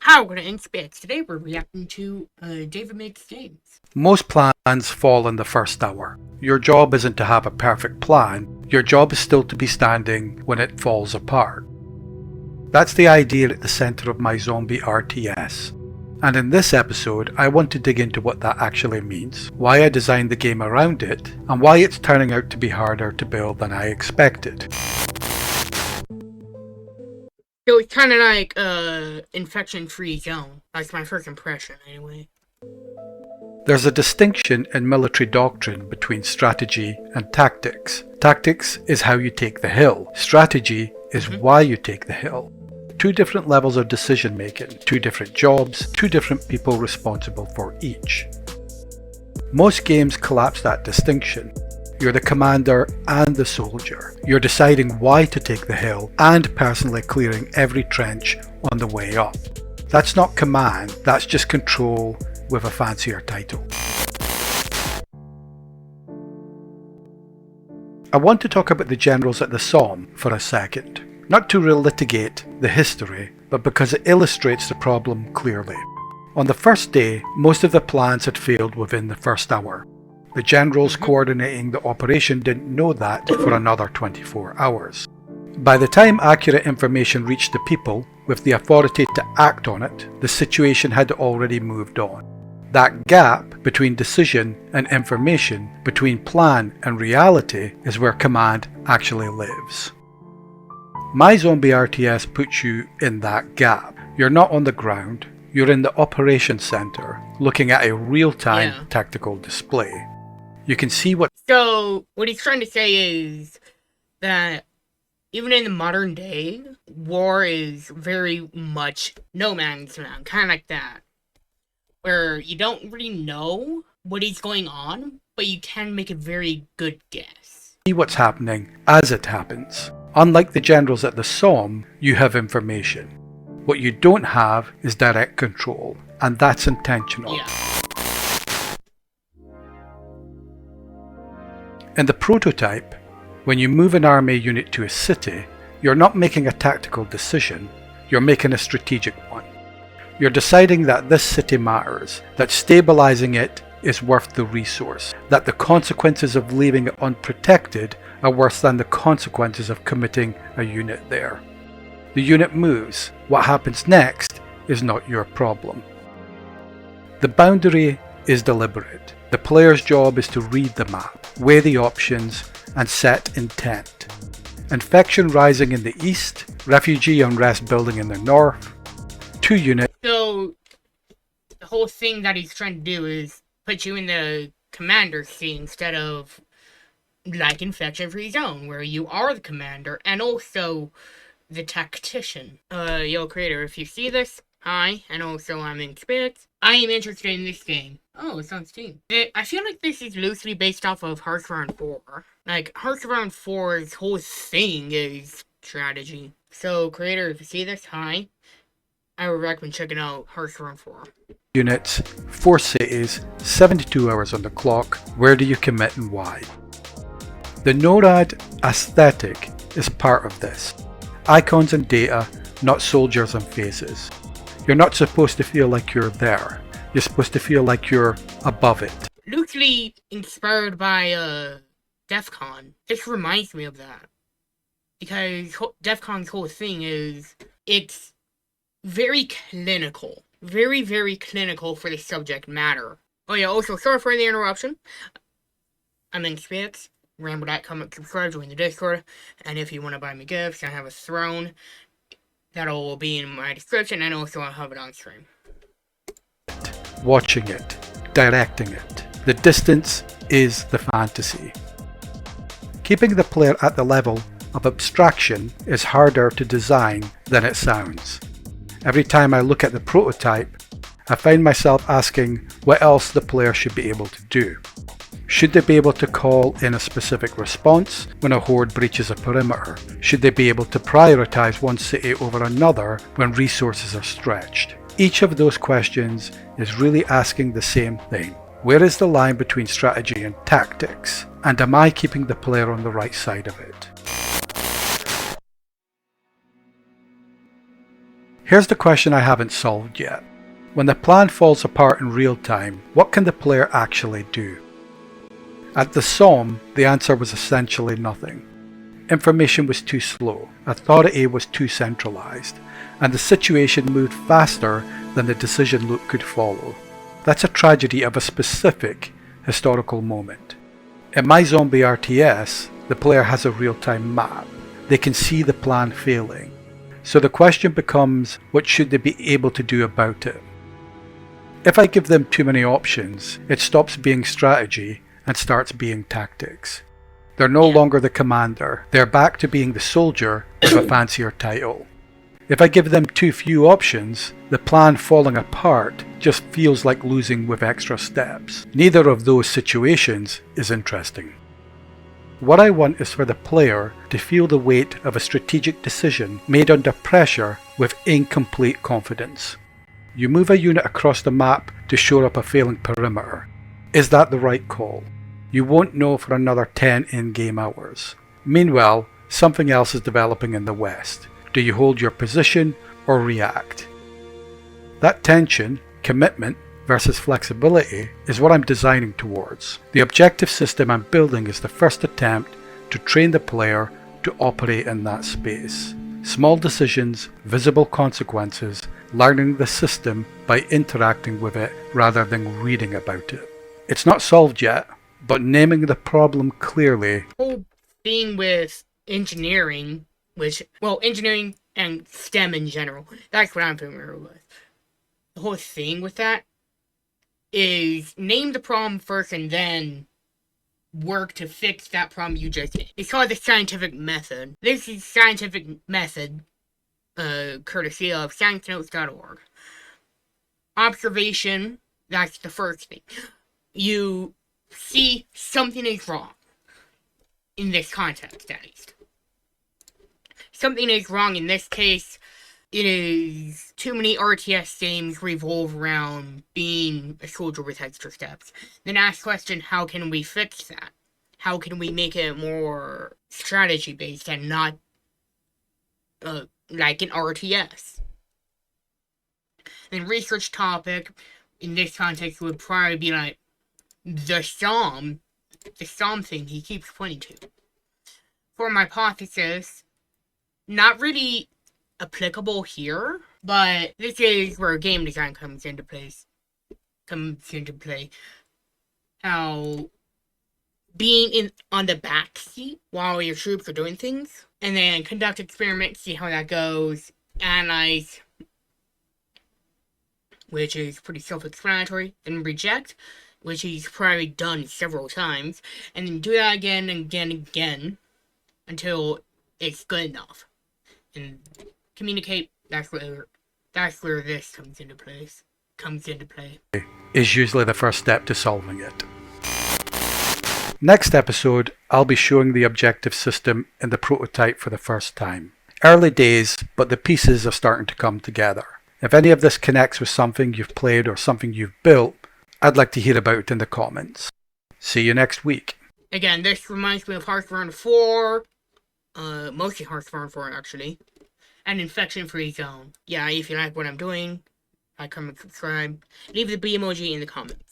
Hi, we're going to Inspect. Today we're reacting to David Makes Games. Most plans fall in the first hour. Your job isn't to have a perfect plan, your job is still to be standing when it falls apart. That's the idea at the centre of my zombie RTS. And in this episode, I want to dig into what that actually means, why I designed the game around it, and why it's turning out to be harder to build than I expected. So it's kind of like infection-free zone. That's my first impression, anyway. There's a distinction in military doctrine between strategy and tactics. Tactics is how you take the hill. Strategy is why you take the hill. Two different levels of decision making, two different jobs, two different people responsible for each. Most games collapse that distinction. You're the commander and the soldier. You're deciding why to take the hill and personally clearing every trench on the way up. That's not command, that's just control with a fancier title. I want to talk about the generals at the Somme for a second. Not to relitigate the history, but because it illustrates the problem clearly. On the first day, most of the plans had failed within the first hour. The generals coordinating the operation didn't know that for another 24 hours. By the time accurate information reached the people with the authority to act on it, the situation had already moved on. That gap between decision and information, between plan and reality, is where command actually lives. My zombie RTS puts you in that gap. You're not on the ground, you're in the operations center, looking at a real-time tactical display. You can see what... So, what he's trying to say is that even in the modern day, war is very much no man's land, kind of like that. Where you don't really know what is going on, but you can make a very good guess. See what's happening as it happens. Unlike the generals at the Somme, you have information. What you don't have is direct control, and that's intentional. Yeah. In the prototype, when you move an army unit to a city, you're not making a tactical decision, you're making a strategic one. You're deciding that this city matters, that stabilizing it is worth the resource, that the consequences of leaving it unprotected are worse than the consequences of committing a unit there. The unit moves. What happens next is not your problem. The boundary is deliberate. The player's job is to read the map, weigh the options, and set intent. Infection rising in the east, refugee unrest building in the north, 2 units. So, the whole thing that he's trying to do is put you in the commander's seat instead of like infection-free zone, where you are the commander and also the tactician. Yo, creator, if you see this, hi, and also I'm in spirits. I am interested in this game. Oh, it's on Steam. I feel like this is loosely based off of Hearthstone 4. Like, Hearthstone 4's whole thing is strategy. So, creator, if you see this, hi, I would recommend checking out Hearthstone 4. Units, 4 cities, 72 hours on the clock. Where do you commit and why? The NORAD aesthetic is part of this. Icons and data, not soldiers and faces. You're not supposed to feel like you're there. You're supposed to feel like you're above it. Loosely inspired by DEF CON. This reminds me of that. Because DEF CON's whole thing is, it's very clinical. Very, very clinical for the subject matter. Oh yeah, also, sorry for the interruption. I'm in spirits. Remember that, comment, subscribe, join the Discord. And if you want to buy me gifts, I have a throne. That'll be in my description, and also I'll have it on stream. Watching it, directing it. The distance is the fantasy. Keeping the player at the level of abstraction is harder to design than it sounds. Every time I look at the prototype, I find myself asking what else the player should be able to do. Should they be able to call in a specific response when a horde breaches a perimeter? Should they be able to prioritize one city over another when resources are stretched? Each of those questions is really asking the same thing. Where is the line between strategy and tactics? And am I keeping the player on the right side of it? Here's the question I haven't solved yet. When the plan falls apart in real time, what can the player actually do? At the Somme, the answer was essentially nothing. Information was too slow, authority was too centralized, and the situation moved faster than the decision loop could follow. That's a tragedy of a specific historical moment. In my zombie RTS, the player has a real-time map. They can see the plan failing. So the question becomes, what should they be able to do about it? If I give them too many options, it stops being strategy and starts being tactics. They're no longer the commander, they're back to being the soldier with a fancier title. If I give them too few options, the plan falling apart just feels like losing with extra steps. Neither of those situations is interesting. What I want is for the player to feel the weight of a strategic decision made under pressure with incomplete confidence. You move a unit across the map to shore up a failing perimeter. Is that the right call? You won't know for another 10 in-game hours. Meanwhile, something else is developing in the west. Do you hold your position or react? That tension, commitment versus flexibility, is what I'm designing towards. The objective system I'm building is the first attempt to train the player to operate in that space. Small decisions, visible consequences, learning the system by interacting with it rather than reading about it. It's not solved yet, but naming the problem clearly. The whole thing with engineering, engineering and STEM in general, that's what I'm familiar with. The whole thing with that is name the problem first and then work to fix that problem you just did. It's called the scientific method. This is scientific method, courtesy of sciencenotes.org. Observation, that's the first thing. You see something is wrong. In this context, at least. Something is wrong in this case. It is too many RTS games revolve around being a soldier with extra steps. Then ask the question, how can we fix that? How can we make it more strategy based and not like an RTS? Then research topic in this context would probably be like the Psalm thing he keeps pointing to. For my hypothesis, not really applicable here, but this is where game design comes into play. How being on the back seat while your troops are doing things, and then conduct experiments, see how that goes, analyze, which is pretty self-explanatory, then reject, which he's probably done several times, and then do that again and again and again until it's good enough. And communicate, that's where this comes into play. Is usually the first step to solving it. Next episode, I'll be showing the objective system in the prototype for the first time. Early days, but the pieces are starting to come together. If any of this connects with something you've played or something you've built, I'd like to hear about it in the comments. See you next week. Again, this reminds me of Hearthstone 4, mostly Hearthstone 4 actually, and Infection Free Zone. Yeah, if you like what I'm doing, like, comment, subscribe, leave the B emoji in the comments.